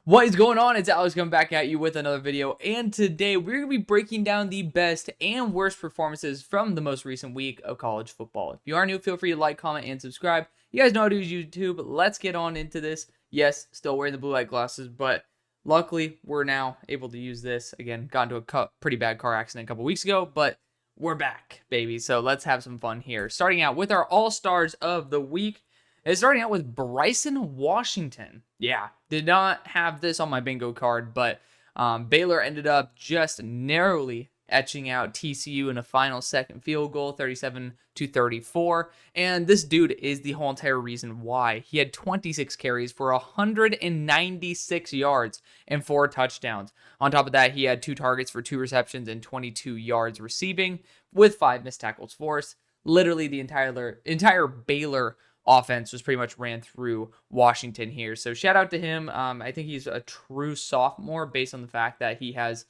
What is going on? It's Alex coming back at you with another video, and today we're going to be breaking down the best and worst performances from the most recent week of college football. If you are new, feel free to like, comment, and subscribe. You guys know how to use YouTube. Let's get on into this. Yes, still wearing the blue light glasses, but luckily we're now able to use this. Again, got into a pretty bad car accident a couple weeks ago, but we're back, baby. So let's have some fun here. Starting out with our all-stars of the week. It's starting out with Bryson Washington. Yeah, did not have this on my bingo card, but Baylor ended up just narrowly etching out TCU in a final second field goal, 37-34. And this dude is the whole entire reason why. He had 26 carries for 196 yards and 4 touchdowns. On top of that, he had 2 targets for 2 receptions and 22 yards receiving with 5 missed tackles forced. Literally the entire Baylor offense was pretty much ran through Washington here. So shout out to him. I think he's a true sophomore based on the fact that he has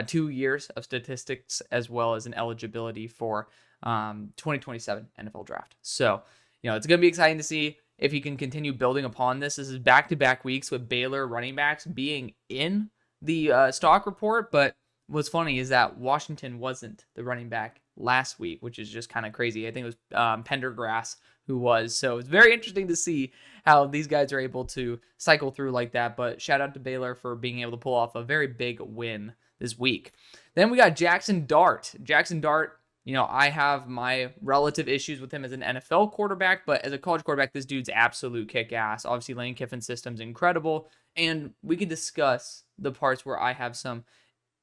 2 years of statistics as well as an eligibility for 2027 NFL draft. So, it's going to be exciting to see if he can continue building upon this. This is back-to-back weeks with Baylor running backs being in the stock report, but what's funny is that Washington wasn't the running back last week, which is just kind of crazy. I think it was Pendergrass who was. So it's very interesting to see how these guys are able to cycle through like that. But shout out to Baylor for being able to pull off a very big win this week. Then we got Jackson Dart. Jackson Dart, I have my relative issues with him as an NFL quarterback, but as a college quarterback, this dude's absolute kick-ass. Obviously, Lane Kiffin's system's incredible, and we can discuss the parts where I have some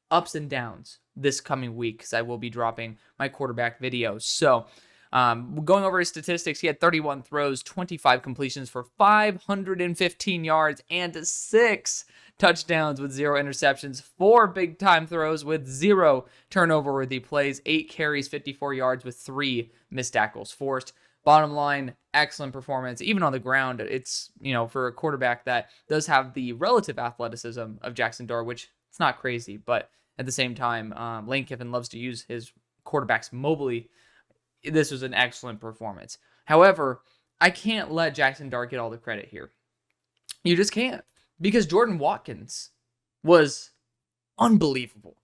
ups and downs this coming week because I will be dropping my quarterback videos. So, going over his statistics, he had 31 throws, 25 completions for 515 yards, and 6 touchdowns with 0 interceptions, 4 big-time throws with 0 turnover-worthy plays, 8 carries, 54 yards with 3 missed tackles forced. Bottom line, excellent performance. Even on the ground, it's, for a quarterback that does have the relative athleticism of Jackson Dart, which it's not crazy, but at the same time, Lane Kiffin loves to use his quarterbacks mobily. This was an excellent performance. However, I can't let Jackson Dart get all the credit here. You just can't. Because Jordan Watkins was unbelievable.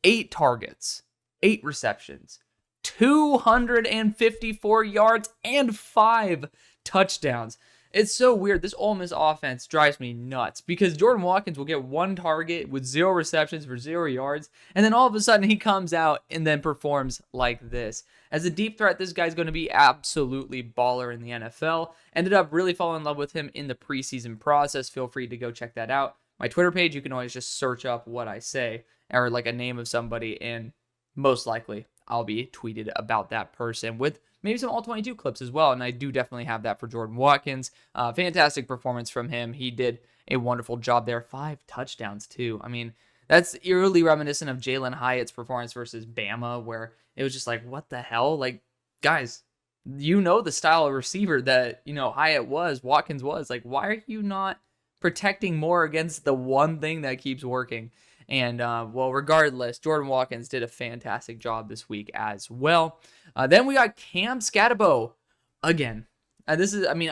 8 targets, 8 receptions, 254 yards, and 5 touchdowns. It's so weird. This Ole Miss offense drives me nuts because Jordan Watkins will get 1 target with 0 receptions for 0 yards, and then all of a sudden he comes out and then performs like this. As a deep threat, this guy's going to be absolutely baller in the NFL. Ended up really falling in love with him in the preseason process. Feel free to go check that out. My Twitter page, you can always just search up what I say or like a name of somebody, and most likely I'll be tweeted about that person with maybe some all-22 clips as well, and I do definitely have that for Jordan Watkins. Fantastic performance from him. He did a wonderful job there. 5 touchdowns, too. I mean, that's eerily reminiscent of Jalen Hyatt's performance versus Bama, where it was just like, what the hell? Like, guys, the style of receiver that, Hyatt was, Watkins was. Like, why are you not protecting more against the one thing that keeps working? And, regardless, Jordan Watkins did a fantastic job this week as well. Then we got Cam Scatterbo again. I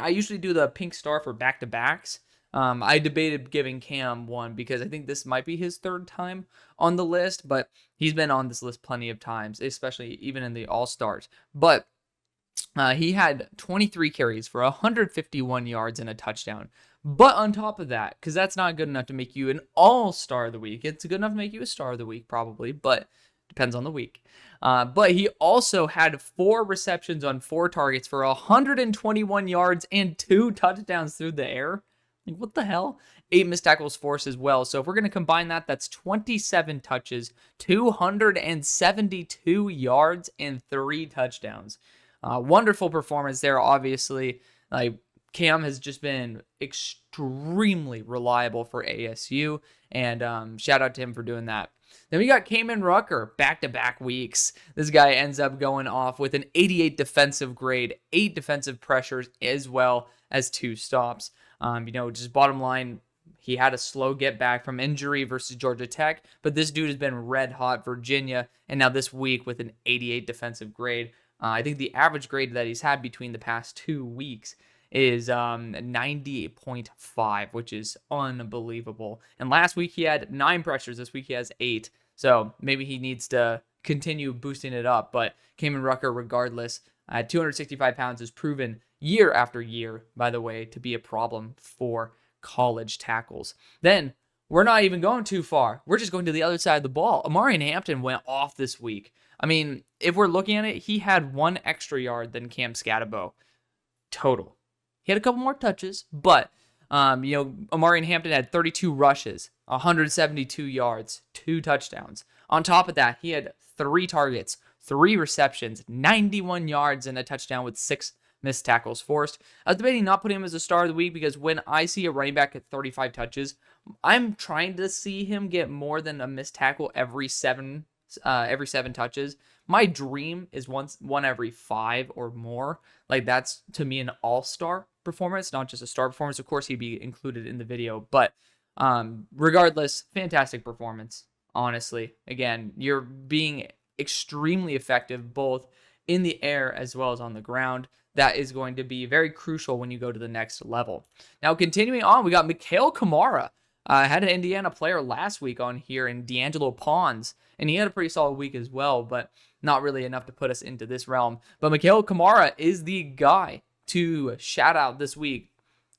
usually do the pink star for back-to-backs. I debated giving Cam one because I think this might be his 3rd time on the list, but he's been on this list plenty of times, especially even in the All-Stars. But he had 23 carries for 151 yards and a touchdown. But on top of that, because that's not good enough to make you an all-star of the week. It's good enough to make you a star of the week, probably, but depends on the week. But he also had 4 receptions on 4 targets for 121 yards and 2 touchdowns through the air. Like, what the hell? 8 missed tackles forced as well. So if we're going to combine that, that's 27 touches, 272 yards, and 3 touchdowns. Wonderful performance there, obviously. Cam has just been extremely reliable for ASU, and shout out to him for doing that. Then we got Kamen Rucker, back-to-back weeks. This guy ends up going off with an 88 defensive grade, 8 defensive pressures, as well as 2 stops. Just bottom line, he had a slow get back from injury versus Georgia Tech, but this dude has been red hot Virginia, and now this week with an 88 defensive grade. I think the average grade that he's had between the past 2 weeks is 90.5, which is unbelievable. And last week he had 9 pressures. This week he has 8. So maybe he needs to continue boosting it up. But Kamen Rucker, regardless, at 265 pounds, is proven year after year, by the way, to be a problem for college tackles. Then we're not even going too far. We're just going to the other side of the ball. Omarion Hampton went off this week. I mean, if we're looking at it, he had 1 extra yard than Cam Scatterbo total. He had a couple more touches, but Omarion Hampton had 32 rushes, 172 yards, 2 touchdowns. On top of that, he had 3 targets, 3 receptions, 91 yards, and a touchdown with 6 missed tackles forced. I was debating not putting him as a star of the week because when I see a running back at 35 touches, I'm trying to see him get more than a missed tackle every 7 touches. My dream is one every 5 or more. Like, that's to me an all-star performance, not just a star performance. Of course, he'd be included in the video, but regardless, fantastic performance. Honestly, again, you're being extremely effective both in the air as well as on the ground. That is going to be very crucial when you go to the next level. Now, continuing on, we got Mikhail Kamara. Had an Indiana player last week on here in D'Angelo Pons, and he had a pretty solid week as well, but not really enough to put us into this realm. But Mikhail Kamara is the guy to shout out this week.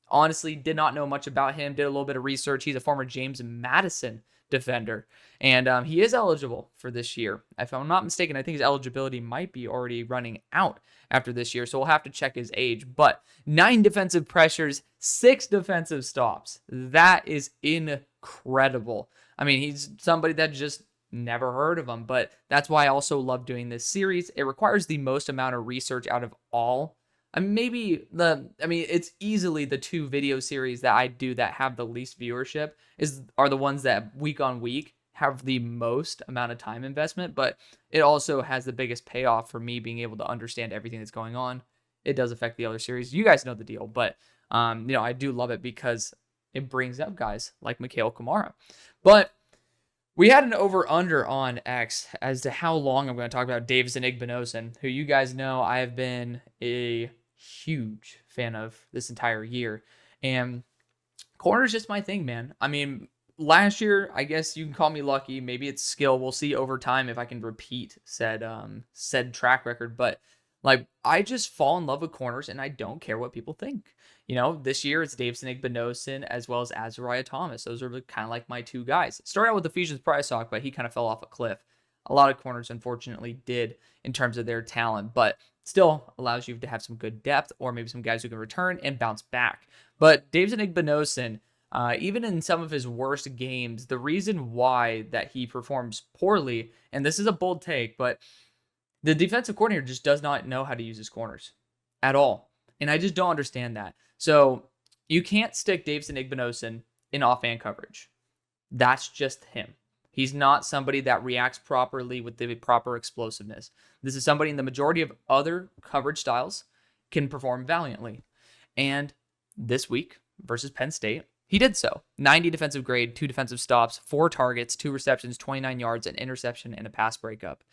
Honestly, did not know much about him, did a little bit of research. He's a former James Madison defender, and he is eligible for this year. If I'm not mistaken, I think his eligibility might be already running out after this year, so we'll have to check his age. But 9 defensive pressures, 6 defensive stops. That is incredible. I mean, he's somebody that just never heard of him, but that's why I also love doing this series. It requires the most amount of research out of all. It's easily the 2 video series that I do that have the least viewership are the ones that week on week have the most amount of time investment, but it also has the biggest payoff for me being able to understand everything that's going on. It does affect the other series. You guys know the deal, but I do love it because it brings up guys like Mikhail Kamara. But we had an over-under on X as to how long I'm going to talk about Davison Igbinosun, who you guys know I have been a huge fan of this entire year. And corner's just my thing, man. I mean, last year, I guess you can call me lucky. Maybe it's skill. We'll see over time if I can repeat said track record. But like, I just fall in love with corners, and I don't care what people think. This year it's Davison Igbinosun as well as Azariah Thomas. Those are kind of like my 2 guys. Started out with Ephesians Prysock, but he kind of fell off a cliff. A lot of corners, unfortunately, did in terms of their talent, but still allows you to have some good depth or maybe some guys who can return and bounce back. But Davison Igbinosun, even in some of his worst games, the reason why that he performs poorly, and this is a bold take, but the defensive coordinator just does not know how to use his corners at all. And I just don't understand that. So you can't stick Davison Igbinosun in off-man coverage. That's just him. He's not somebody that reacts properly with the proper explosiveness. This is somebody in the majority of other coverage styles can perform valiantly. And this week versus Penn State, he did so. 90 defensive grade, 2 defensive stops, 4 targets, 2 receptions, 29 yards, an interception, and a pass breakup.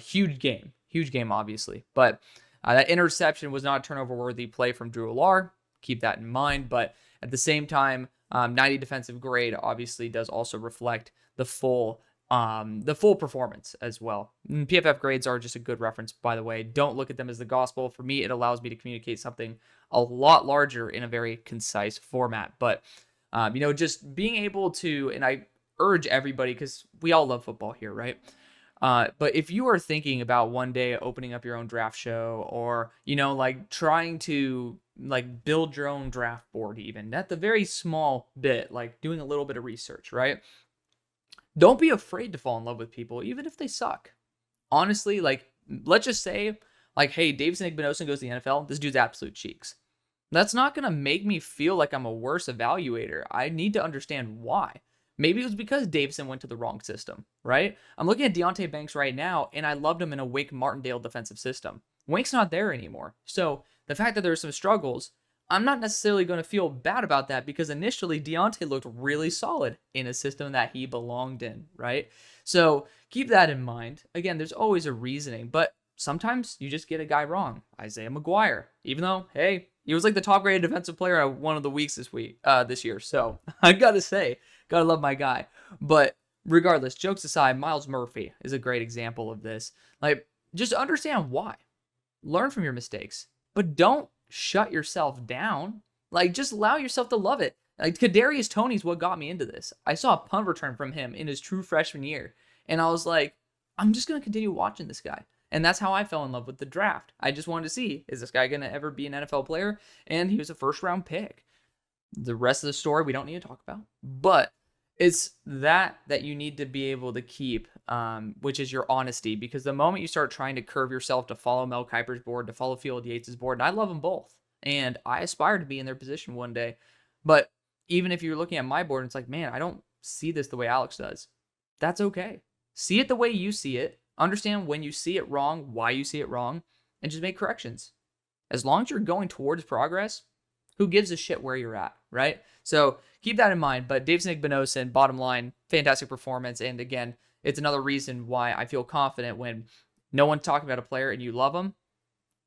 Huge game, obviously. But that interception was not a turnover-worthy play from Drew Allar. Keep that in mind. But at the same time, 90 defensive grade obviously does also reflect the full performance as well. And PFF grades are just a good reference, by the way. Don't look at them as the gospel. For me, it allows me to communicate something a lot larger in a very concise format. But, just being able to, and I urge everybody, because we all love football here, right? But if you are thinking about one day opening up your own draft show or, trying to build your own draft board, even at the very small bit, like doing a little bit of research, right? Don't be afraid to fall in love with people, even if they suck. Honestly, let's just say, hey, Davison Igbinosun goes to the NFL. This dude's absolute cheeks. That's not going to make me feel like I'm a worse evaluator. I need to understand why. Maybe it was because Davison went to the wrong system, right? I'm looking at Deonte Banks right now, and I loved him in a Wink Martindale defensive system. Wink's not there anymore. So the fact that there's some struggles, I'm not necessarily going to feel bad about that because initially Deonte looked really solid in a system that he belonged in, right? So keep that in mind. Again, there's always a reasoning, but sometimes you just get a guy wrong. Isaiah McGuire, even though, hey, He was like the top rated defensive player at one of the weeks this year. So I gotta say, gotta love my guy. But regardless, jokes aside, Miles Murphy is a great example of this. Like, just understand why. Learn from your mistakes, but don't shut yourself down. Like, just allow yourself to love it. Like, Kadarius Toney's what got me into this. I saw a punt return from him in his true freshman year, and I was like, I'm just gonna continue watching this guy. And that's how I fell in love with the draft. I just wanted to see, is this guy going to ever be an NFL player? And he was a first-round pick. The rest of the story we don't need to talk about. But it's that you need to be able to keep, which is your honesty. Because the moment you start trying to curve yourself to follow Mel Kiper's board, to follow Field Yates' board, and I love them both. And I aspire to be in their position one day. But even if you're looking at my board, and it's like, man, I don't see this the way Alex does. That's okay. See it the way you see it. Understand when you see it wrong, why you see it wrong, and just make corrections. As long as you're going towards progress, who gives a shit where you're at, right? So keep that in mind. But Davison Igbinosun, bottom line, fantastic performance. And again, it's another reason why I feel confident when no one's talking about a player and you love them.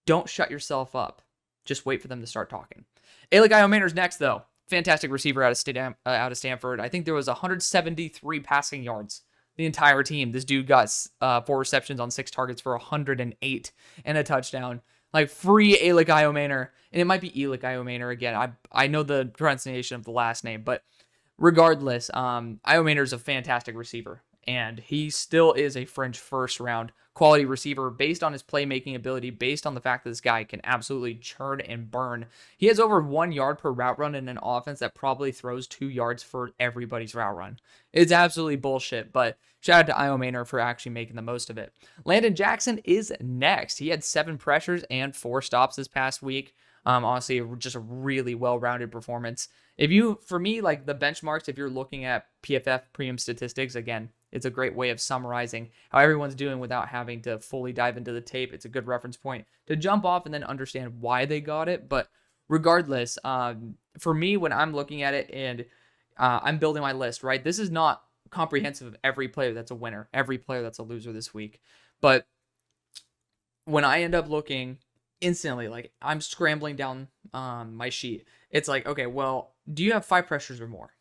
Don't shut yourself up. Just wait for them to start talking. Alec Iomaner's next, though. Fantastic receiver out of Stanford. I think there was 173 passing yards. The entire team. This dude got 4 receptions on 6 targets for 108 and a touchdown. Like, free Alec Iomaner. And it might be Alec Iomaner again. I know the pronunciation of the last name, but regardless, Iomaner is a fantastic receiver. And he still is a fringe first round quality receiver based on his playmaking ability, based on the fact that this guy can absolutely churn and burn. He has over 1 yard per route run in an offense that probably throws 2 yards for everybody's route run. It's absolutely bullshit, but shout out to Iomaner for actually making the most of it. Landon Jackson is next. He had 7 pressures and 4 stops this past week. Honestly, just a really well-rounded performance. For me, like the benchmarks, if you're looking at PFF premium statistics, again, it's a great way of summarizing how everyone's doing without having to fully dive into the tape. It's a good reference point to jump off and then understand why they got it. But regardless, for me, when I'm looking at it and I'm building my list, right, this is not comprehensive of every player that's a winner, every player that's a loser this week. But when I end up looking instantly, like I'm scrambling down my sheet, it's like, okay, well, do you have 5 pressures or more?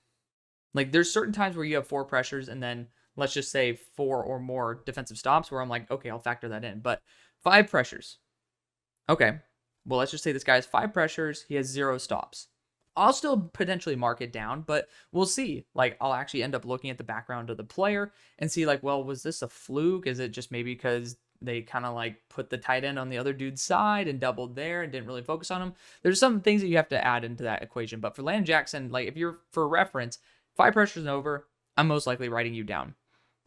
Like there's certain times where you have 4 pressures and then let's just say 4 or more defensive stops where I'm like, okay, I'll factor that in. But 5 pressures. Okay, well, let's just say this guy has 5 pressures. He has 0 stops. I'll still potentially mark it down, but we'll see. Like, I'll actually end up looking at the background of the player and see, like, well, was this a fluke? Is it just maybe because they kind of, like, put the tight end on the other dude's side and doubled there and didn't really focus on him? There's some things that you have to add into that equation. But for Landon Jackson, like, if you're, for reference, 5 pressures and over, I'm most likely writing you down.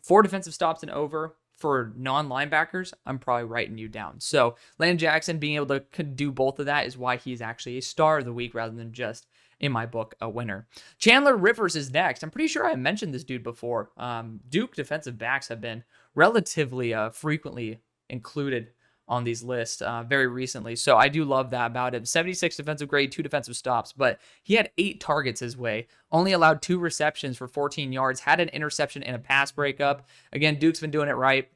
4 defensive stops and over for non-linebackers, I'm probably writing you down. So Landon Jackson being able to do both of that is why he's actually a star of the week rather than just, in my book, a winner. Chandler Rivers is next. I'm pretty sure I mentioned this dude before. Duke defensive backs have been relatively frequently included on these lists very recently. So I do love that about him. 76 defensive grade, 2 defensive stops, but he had 8 targets his way, only allowed 2 receptions for 14 yards, had an interception and a pass breakup. Again, Duke's been doing it right.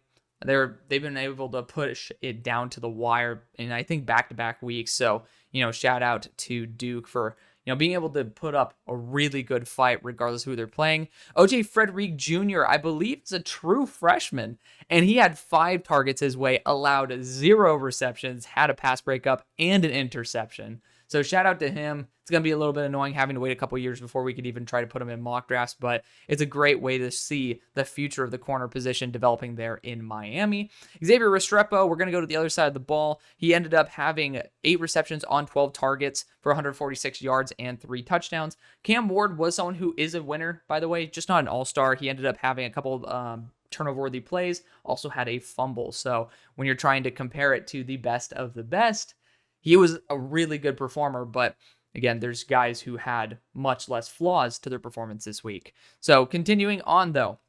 They've been able to push it down to the wire in, I think, back-to-back weeks. So, shout out to Duke for being able to put up a really good fight regardless of who they're playing. OJ Frederick Jr., I believe, is a true freshman, and he had 5 targets his way, allowed 0 receptions, had a pass breakup, and an interception. So shout out to him. It's going to be a little bit annoying having to wait a couple years before we could even try to put him in mock drafts, but it's a great way to see the future of the corner position developing there in Miami. Xavier Restrepo, we're going to go to the other side of the ball. He ended up having 8 receptions on 12 targets for 146 yards and 3 touchdowns. Cam Ward was someone who is a winner, by the way, just not an all-star. He ended up having a couple of turnover-worthy plays, also had a fumble. So when you're trying to compare it to the best of the best, he was a really good performer, but again, there's guys who had much less flaws to their performance this week. So continuing on, though,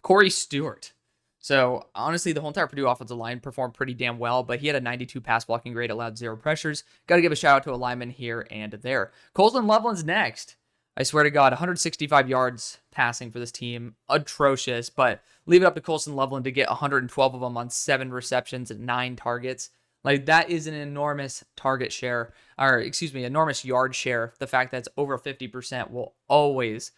Corey Stewart. So honestly, the whole entire Purdue offensive line performed pretty damn well, but he had a 92 pass blocking grade, allowed 0 pressures. Got to give a shout out to a lineman here and there. Colston Loveland's next. I swear to God, 165 yards passing for this team. Atrocious, but leave it up to Colston Loveland to get 112 of them on 7 receptions and 9 targets. Like, that is an enormous target share, or excuse me, enormous yard share. The fact that it's over 50% will always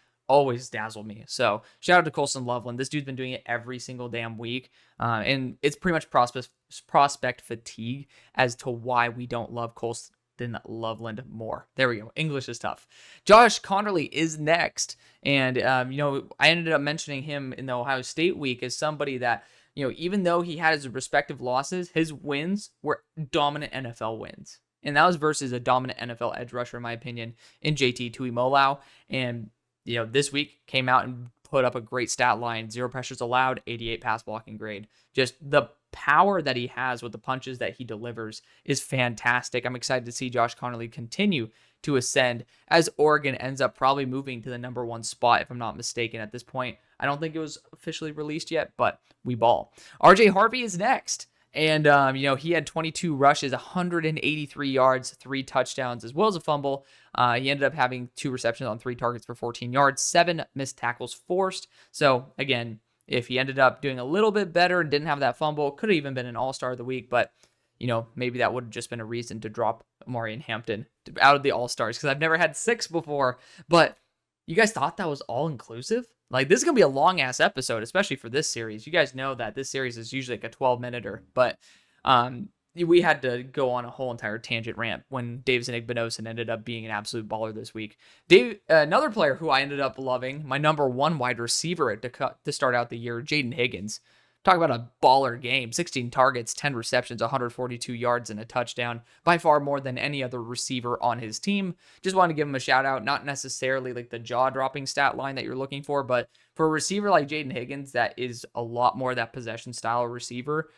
dazzle me. So shout out to Colson Loveland. This dude's been doing it every single damn week. And it's pretty much prospect fatigue as to why we don't love Colson Loveland more. There we go. English is tough. Josh Connerly is next. And, I ended up mentioning him in the Ohio State week as somebody that, even though he had his respective losses, his wins were dominant NFL wins. And that was versus a dominant NFL edge rusher, in my opinion, in JT Tuimoloau. And, this week came out and put up a great stat line. 0 pressures allowed, 88 pass blocking grade. Just the power that he has with the punches that he delivers is fantastic. I'm excited to see Josh Connerly continue to ascend as Oregon ends up probably moving to the number 1 spot, if I'm not mistaken at this point. I don't think it was officially released yet, but we ball. RJ Harvey is next. And, he had 22 rushes, 183 yards, 3 touchdowns, as well as a fumble. He ended up having 2 receptions on 3 targets for 14 yards, 7 missed tackles forced. So, again, if he ended up doing a little bit better and didn't have that fumble, could have even been an all-star of the week. But, maybe that would have just been a reason to drop Amari and Hampton out of the all-stars, because I've never had 6 before. But you guys thought that was all-inclusive? Like, this is going to be a long-ass episode, especially for this series. You guys know that this series is usually like a 12-minuter, but we had to go on a whole entire tangent rant when Davidson Igbinosun ended up being an absolute baller this week. Another player who I ended up loving, my number 1 wide receiver to start out the year, Jaden Higgins. Talk about a baller game. 16 targets, 10 receptions, 142 yards, and a touchdown. By far more than any other receiver on his team. Just wanted to give him a shout out. Not necessarily like the jaw-dropping stat line that you're looking for, but for a receiver like Jaden Higgins that is a lot more that possession style receiver,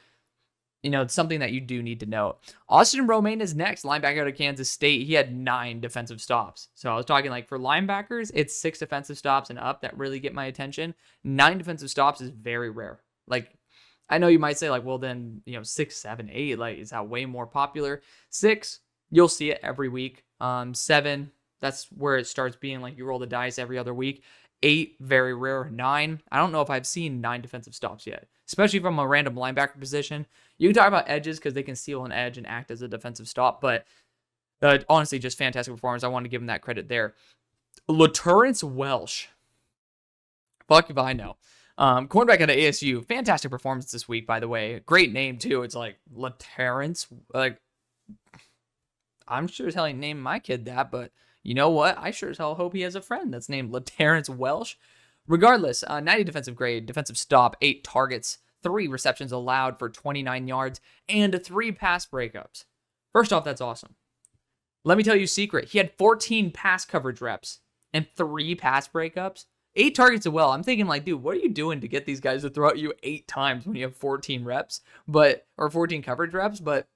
it's something that you do need to know. Austin Romaine is next, linebacker out of Kansas State. He had 9 defensive stops. So I was talking like for linebackers, it's 6 defensive stops and up that really get my attention. 9 defensive stops is very rare. Like, I know you might say like, well then, 6, 7, 8, like, is that way more popular? 6, you'll see it every week. 7, that's where it starts being like you roll the dice every other week. 8, very rare. 9, I don't know if I've seen 9 defensive stops yet, especially from a random linebacker position. You can talk about edges because they can steal an edge and act as a defensive stop, but honestly, just fantastic performance. I want to give him that credit there. LaTerrence Welsh. Fuck if I know. Cornerback out of ASU, fantastic performance this week, by the way. Great name, too. It's like LaTerrence. Like, I'm sure as hell ain't named my kid that, but you know what? I sure as hell hope he has a friend that's named LaTerrence Welsh. Regardless, 90 defensive grade, defensive stop, 8 targets, 3 receptions allowed for 29 yards, and 3 pass breakups. First off, that's awesome. Let me tell you a secret. He had 14 pass coverage reps and 3 pass breakups. 8 targets as well. I'm thinking like, dude, what are you doing to get these guys to throw at you 8 times when you have 14 reps, or 14 coverage reps? But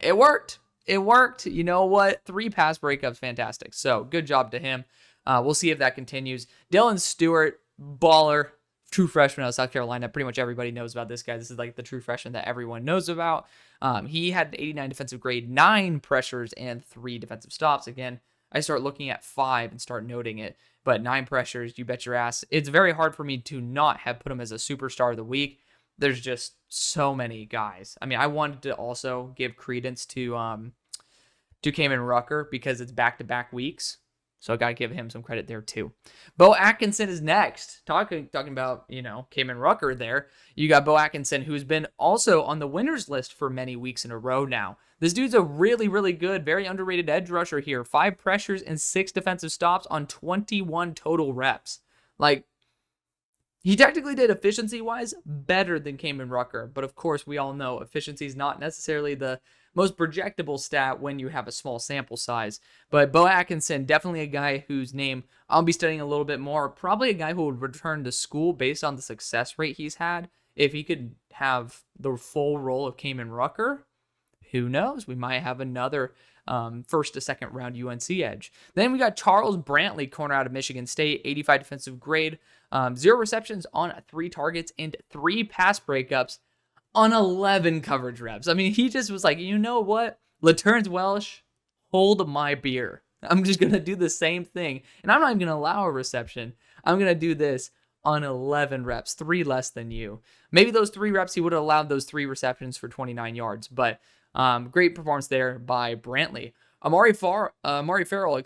it worked. It worked. You know what? 3 pass breakups, fantastic. So good job to him. We'll see if that continues. Dylan Stewart, baller, true freshman out of South Carolina. Pretty much everybody knows about this guy. This is like the true freshman that everyone knows about. He had 89 defensive grade, 9 pressures, and 3 defensive stops. Again, I start looking at 5 and start noting it. But 9 pressures, you bet your ass. It's very hard for me to not have put him as a superstar of the week. There's just so many guys. I mean, I wanted to also give credence to Kamen Rucker because it's back-to-back weeks. So I got to give him some credit there too. Bo Atkinson is next. Talking about, Kamen Rucker there. You got Bo Atkinson, who's been also on the winners list for many weeks in a row now. This dude's a really, really good, very underrated edge rusher here. 5 pressures and 6 defensive stops on 21 total reps. Like, he technically did efficiency-wise better than Kamen Rucker. But of course, we all know efficiency is not necessarily the most projectable stat when you have a small sample size. But Bo Atkinson, definitely a guy whose name I'll be studying a little bit more. Probably a guy who would return to school based on the success rate he's had. If he could have the full role of Kamen Rucker, who knows? We might have another first to second round UNC edge. Then we got Charles Brantley, corner out of Michigan State, 85 defensive grade, 0 receptions on 3 targets and 3 pass breakups on 11 coverage reps. I mean, he just was like, you know what? LaTerrence Welsh, hold my beer. I'm just going to do the same thing. And I'm not even going to allow a reception. I'm going to do this on 11 reps, 3 less than you. Maybe those 3 reps, he would have allowed those 3 receptions for 29 yards. But Great performance there by Brantley. Amari Farrell,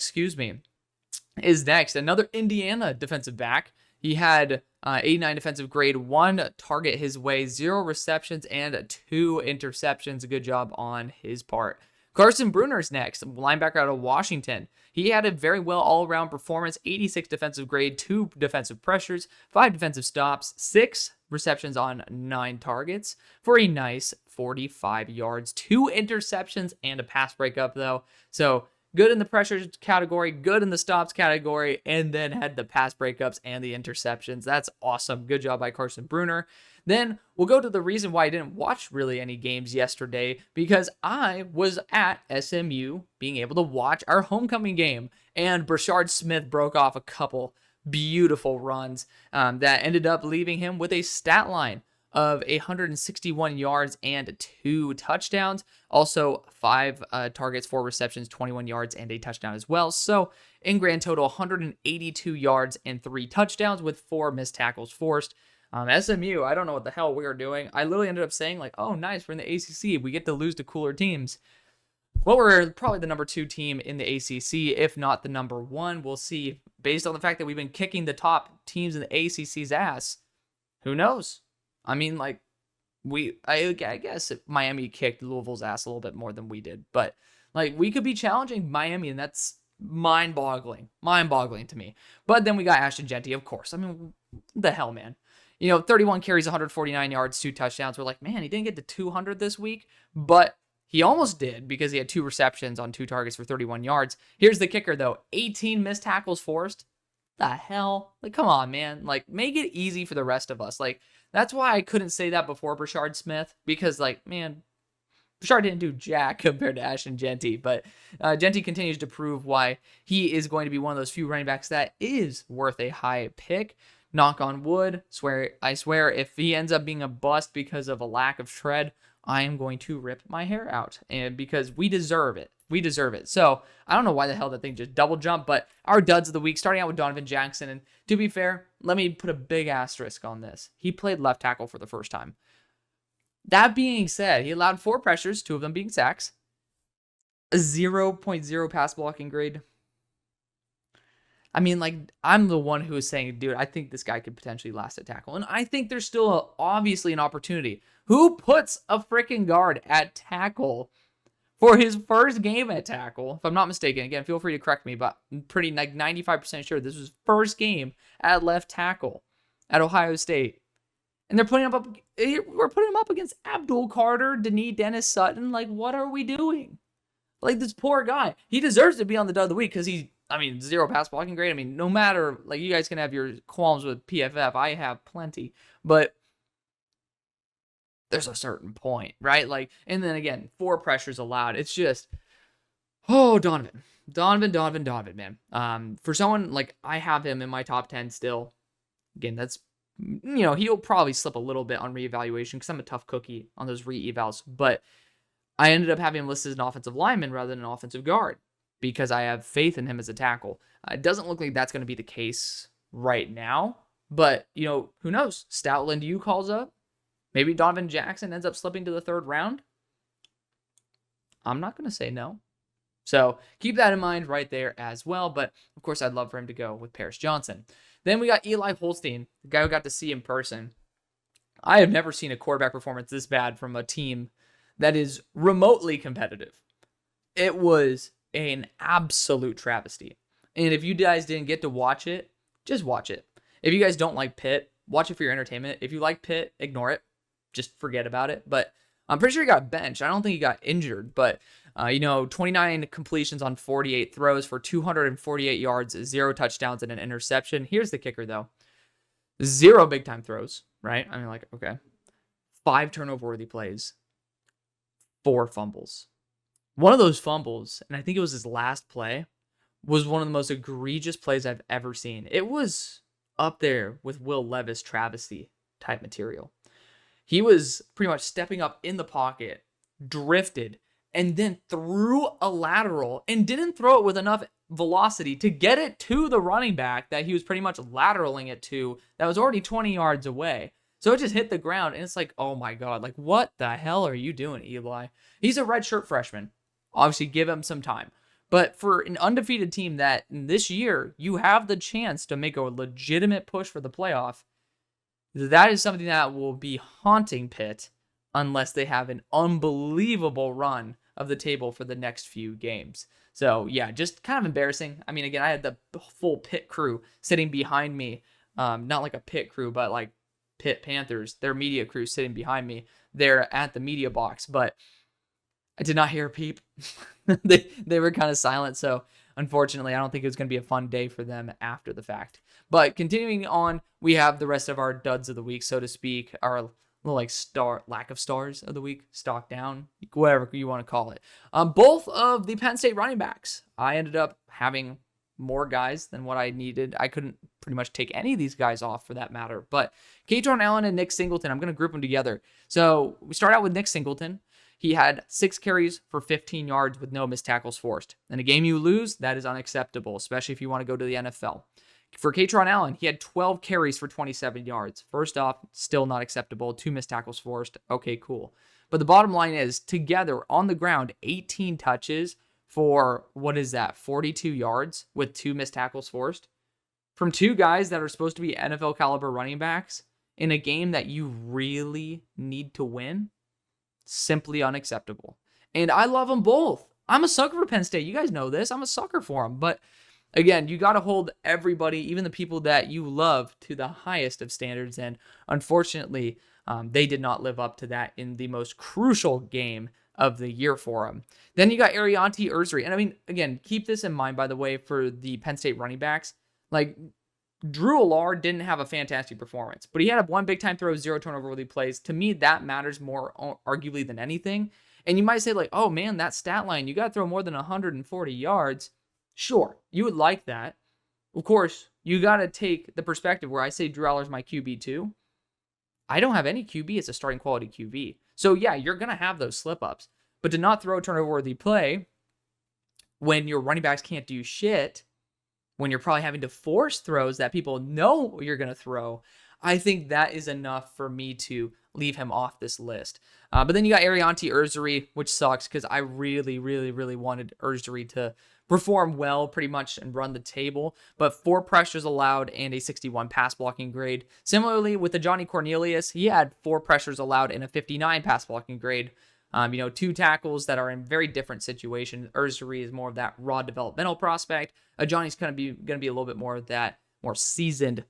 is next. Another Indiana defensive back. He had 89 defensive grade, 1 target his way, 0 receptions, and 2 interceptions. A good job on his part. Carson Bruner's next, linebacker out of Washington. He had a very well all-around performance, 86 defensive grade, 2 defensive pressures, 5 defensive stops, 6 receptions on 9 targets for a nice 45 yards, 2 interceptions, and a pass breakup, though. So good in the pressures category, good in the stops category, and then had the pass breakups and the interceptions. That's awesome. Good job by Carson Bruner. Then we'll go to the reason why I didn't watch really any games yesterday, because I was at SMU being able to watch our homecoming game, and Brashard Smith broke off a couple beautiful runs that ended up leaving him with a stat line of 161 yards and 2 touchdowns. Also 5 targets, 4 receptions, 21 yards, and a touchdown as well. So in grand total, 182 yards and 3 touchdowns with 4 missed tackles forced. SMU, I don't know what the hell we were doing. I literally ended up saying, like, oh, nice, we're in the ACC. We get to lose to cooler teams. Well, we're probably the number 2 team in the ACC, if not the number 1. We'll see. Based on the fact that we've been kicking the top teams in the ACC's ass, who knows? I mean, like, I guess Miami kicked Louisville's ass a little bit more than we did. But, like, we could be challenging Miami, and that's mind-boggling to me. But then we got Ashton Jeanty, of course. I mean, the hell, man. 31 carries, 149 yards, 2 touchdowns. We're like, man, he didn't get to 200 this week, but he almost did because he had 2 receptions on 2 targets for 31 yards. Here's the kicker, though. 18 missed tackles forced. The hell? Like, come on, man. Like, make it easy for the rest of us. Like, that's why I couldn't say that before Brashard Smith, because, like, man, Brashard didn't do jack compared to Ashton Jeanty, but Jeanty continues to prove why he is going to be one of those few running backs that is worth a high pick. Knock on wood, I swear, if he ends up being a bust because of a lack of tread, I am going to rip my hair out, and because we deserve it. We deserve it. So I don't know why the hell that thing just double jumped, but our duds of the week, starting out with Donovan Jackson, and to be fair, let me put a big asterisk on this. He played left tackle for the first time. That being said, he allowed 4 pressures, 2 of them being sacks, a 0.0 pass blocking grade. I mean, like, I'm the one who is saying, dude, I think this guy could potentially last at tackle. And I think there's still obviously an opportunity. Who puts a freaking guard at tackle for his first game at tackle? If I'm not mistaken, again, feel free to correct me, but I'm pretty, like, 95% sure this was his first game at left tackle at Ohio State. And we're putting him up against Abdul Carter, Denis Dennis Sutton. Like, what are we doing? Like, this poor guy. He deserves to be on the dud of the week because 0 pass blocking grade. I mean, no matter, like, you guys can have your qualms with PFF. I have plenty. But there's a certain point, right? Like, and then again, 4 pressures allowed. It's just, oh, Donovan, man. For someone, like, I have him in my top 10 still. Again, that's, he'll probably slip a little bit on reevaluation because I'm a tough cookie on those re-evals. But I ended up having him listed as an offensive lineman rather than an offensive guard, because I have faith in him as a tackle. It doesn't look like that's going to be the case right now, but, who knows? Stoutland U calls up. Maybe Donovan Jackson ends up slipping to the 3rd round. I'm not going to say no. So keep that in mind right there as well, but of course I'd love for him to go with Paris Johnson. Then we got Eli Holstein, the guy who got to see in person. I have never seen a quarterback performance this bad from a team that is remotely competitive. It was an absolute travesty. And if you guys didn't get to watch it, just watch it. If you guys don't like Pitt, watch it for your entertainment. If you like Pitt, ignore it. Just forget about it. But I'm pretty sure he got benched. I don't think he got injured. But, 29 completions on 48 throws for 248 yards, 0 touchdowns, and an interception. Here's the kicker, though. 0 big-time throws, right? I mean, like, okay. 5 turnover-worthy plays. 4 fumbles. One of those fumbles, and I think it was his last play, was one of the most egregious plays I've ever seen. It was up there with Will Levis travesty type material. He was pretty much stepping up in the pocket, drifted, and then threw a lateral and didn't throw it with enough velocity to get it to the running back that he was pretty much lateraling it to that was already 20 yards away. So it just hit the ground, and it's like, oh my God, like what the hell are you doing, Eli? He's a redshirt freshman. Obviously, give him some time. But for an undefeated team that this year you have the chance to make a legitimate push for the playoff, that is something that will be haunting Pitt unless they have an unbelievable run of the table for the next few games. So yeah, just kind of embarrassing. I mean, again, I had the full Pitt crew sitting behind me. Not like a Pitt crew, but like Pitt Panthers, their media crew sitting behind me there at the media box. But I did not hear a peep. they were kind of silent. So unfortunately, I don't think it was going to be a fun day for them after the fact. But continuing on, we have the rest of our duds of the week, so to speak, our little like lack of stars of the week, stock down, whatever you want to call it. Both of the Penn State running backs, I ended up having more guys than what I needed. I couldn't pretty much take any of these guys off for that matter. But Katron Allen and Nick Singleton, I'm going to group them together. So we start out with Nick Singleton. He had 6 carries for 15 yards with no missed tackles forced. In a game you lose, that is unacceptable, especially if you want to go to the NFL. For Katron Allen, he had 12 carries for 27 yards. First off, still not acceptable. 2 missed tackles forced. Okay, cool. But the bottom line is, together on the ground, 18 touches for, 42 yards with 2 missed tackles forced? From 2 guys that are supposed to be NFL caliber running backs in a game that you really need to win? Simply unacceptable. And I love them both. I'm a sucker for Penn State. You guys know this. I'm a sucker for them. But again, you got to hold everybody, even the people that you love, to the highest of standards. And unfortunately, they did not live up to that in the most crucial game of the year for them. Then you got Arianti Ursary. And I mean, again, keep this in mind, by the way, for the Penn State running backs. Like, Drew Allard didn't have a fantastic performance, but he had 1 big-time throw, 0 turnover-worthy plays. To me, that matters more arguably than anything. And you might say, like, oh, man, that stat line, you got to throw more than 140 yards. Sure, you would like that. Of course, you got to take the perspective where I say Drew Allard's my QB too. I don't have any QB as a starting quality QB. So, yeah, you're going to have those slip-ups. But to not throw a turnover-worthy play when your running backs can't do shit, when you're probably having to force throws that people know you're going to throw, I think that is enough for me to leave him off this list. But then you got Arianti Ursary, which sucks because I really, really, really wanted Ursary to perform well pretty much and run the table. But 4 pressures allowed and a 61 pass blocking grade. Similarly, with the Johnny Cornelius, he had 4 pressures allowed and a 59 pass blocking grade. 2 tackles that are in very different situations. Ursary is more of that raw developmental prospect. Johnny's going to be a little bit more of that more seasoned,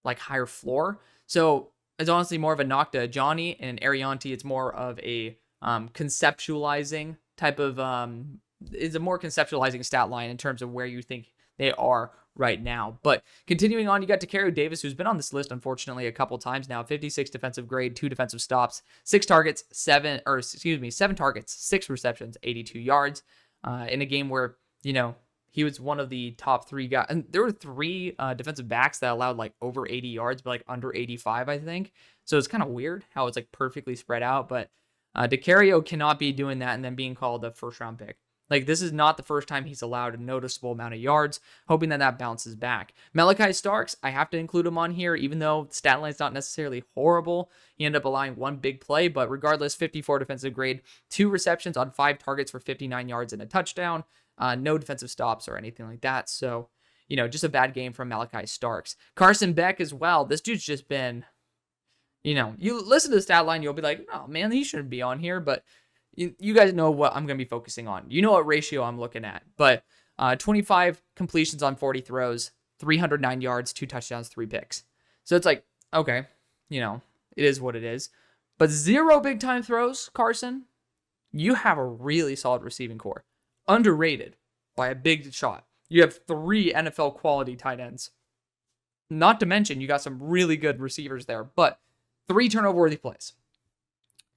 like higher floor. So it's honestly more of a knock to Johnny, and Arianti, it's more of a conceptualizing type of is a more conceptualizing stat line in terms of where you think they are right now. But continuing on, you got Takeru Davis, who's been on this list, unfortunately, a couple times now. 56 defensive grade, 2 defensive stops, 7 targets, 6 receptions, 82 yards, in a game where, he was one of the top 3 guys. And there were 3 defensive backs that allowed like over 80 yards, but like under 85, I think. So it's kind of weird how it's like perfectly spread out. But DeCario cannot be doing that and then being called a first-round pick. Like, this is not the first time he's allowed a noticeable amount of yards, hoping that bounces back. Malachi Starks, I have to include him on here, even though the stat line's not necessarily horrible. He ended up allowing 1 big play, but regardless, 54 defensive grade, 2 receptions on 5 targets for 59 yards and a touchdown. No defensive stops or anything like that. So, just a bad game from Malachi Starks. Carson Beck as well. This dude's just been, you listen to the stat line, you'll be like, oh man, he shouldn't be on here, but you guys know what I'm going to be focusing on. You know what ratio I'm looking at. But 25 completions on 40 throws, 309 yards, 2 touchdowns, 3 picks. So it's like, okay, it is what it is. But 0 big-time throws, Carson. You have a really solid receiving core. Underrated by a big shot. You have 3 NFL quality tight ends. Not to mention, you got some really good receivers there. But 3 turnover-worthy plays.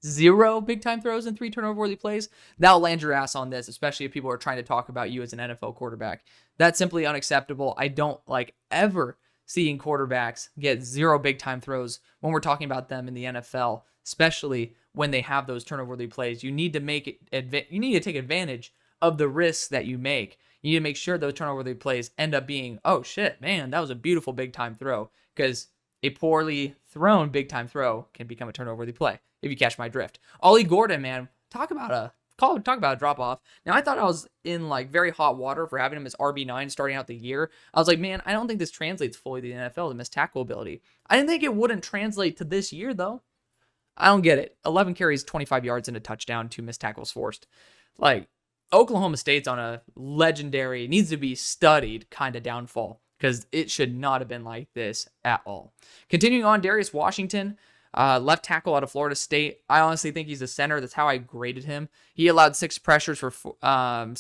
0 big-time throws and 3 turnover-worthy plays, that'll land your ass on this, especially if people are trying to talk about you as an NFL quarterback. That's simply unacceptable. I don't like ever seeing quarterbacks get 0 big-time throws when we're talking about them in the NFL, especially when they have those turnover-worthy plays. You need to you need to take advantage of the risks that you make. You need to make sure those turnover-worthy plays end up being, oh shit, man, that was a beautiful big-time throw. Because a poorly thrown big-time throw can become a turnover-worthy play, if you catch my drift. Ollie Gordon, man, talk about a drop-off. Now, I thought I was in, like, very hot water for having him as RB9 starting out the year. I was like, man, I don't think this translates fully to the NFL, the missed tackle ability. I didn't think it wouldn't translate to this year, though. I don't get it. 11 carries, 25 yards, and a touchdown, 2 missed tackles forced. Like, Oklahoma State's on a legendary, needs to be studied kind of downfall, because it should not have been like this at all. Continuing on, Darius Washington, left tackle out of Florida State. I honestly think he's a center. That's how I graded him. He allowed 6 pressures, and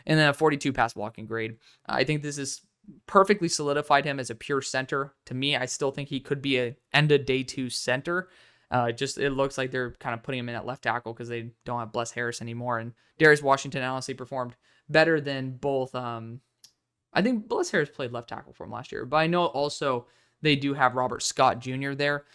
then a 42 pass blocking grade. I think this is perfectly solidified him as a pure center. To me, I still think he could be a end of day 2 center. It looks like they're kind of putting him in at left tackle because they don't have Bless Harris anymore. And Darius Washington honestly performed better than both. I think Bless Harris played left tackle for him last year, but I know also they do have Robert Scott Jr. there.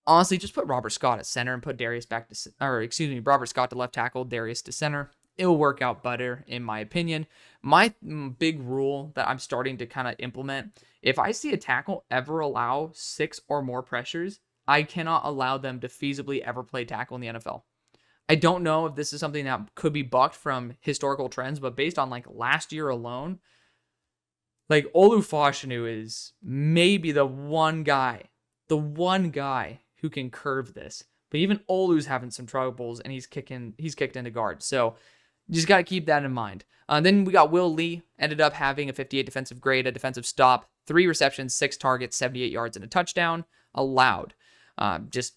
Honestly, just put Robert Scott at center and put Robert Scott to left tackle, Darius to center. It'll work out better, in my opinion. My big rule that I'm starting to kind of implement, if I see a tackle ever allow 6 or more pressures, I cannot allow them to feasibly ever play tackle in the NFL. I don't know if this is something that could be bucked from historical trends, but based on like last year alone, like Olu Fashanu is maybe the one guy who can curve this. But even Olu's having some troubles, and he's kicked into guard. So you just got to keep that in mind. Then we got Will Lee, ended up having a 58 defensive grade, a defensive stop, 3 receptions, 6 targets, 78 yards, and a touchdown allowed. Just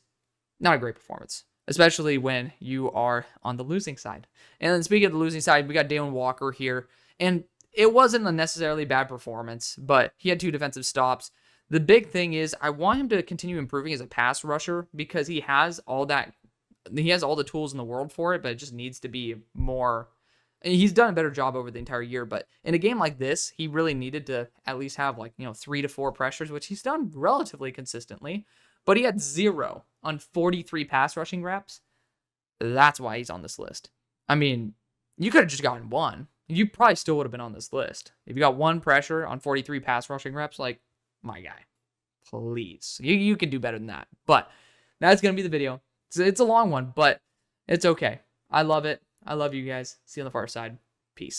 not a great performance, especially when you are on the losing side. And then speaking of the losing side, we got Dalen Walker here. And it wasn't a necessarily bad performance, but he had 2 defensive stops. The big thing is I want him to continue improving as a pass rusher because he has all the tools in the world for it, but it just needs to be more. He's done a better job over the entire year, but in a game like this, he really needed to at least have 3 to 4 pressures, which he's done relatively consistently, but he had 0 on 43 pass rushing reps. That's why he's on this list. I mean, you could have just gotten 1. You probably still would have been on this list. If you got 1 pressure on 43 pass rushing reps, like, my guy, please. You can do better than that. But that's going to be the video. It's a long one, but it's okay. I love it. I love you guys. See you on the far side. Peace.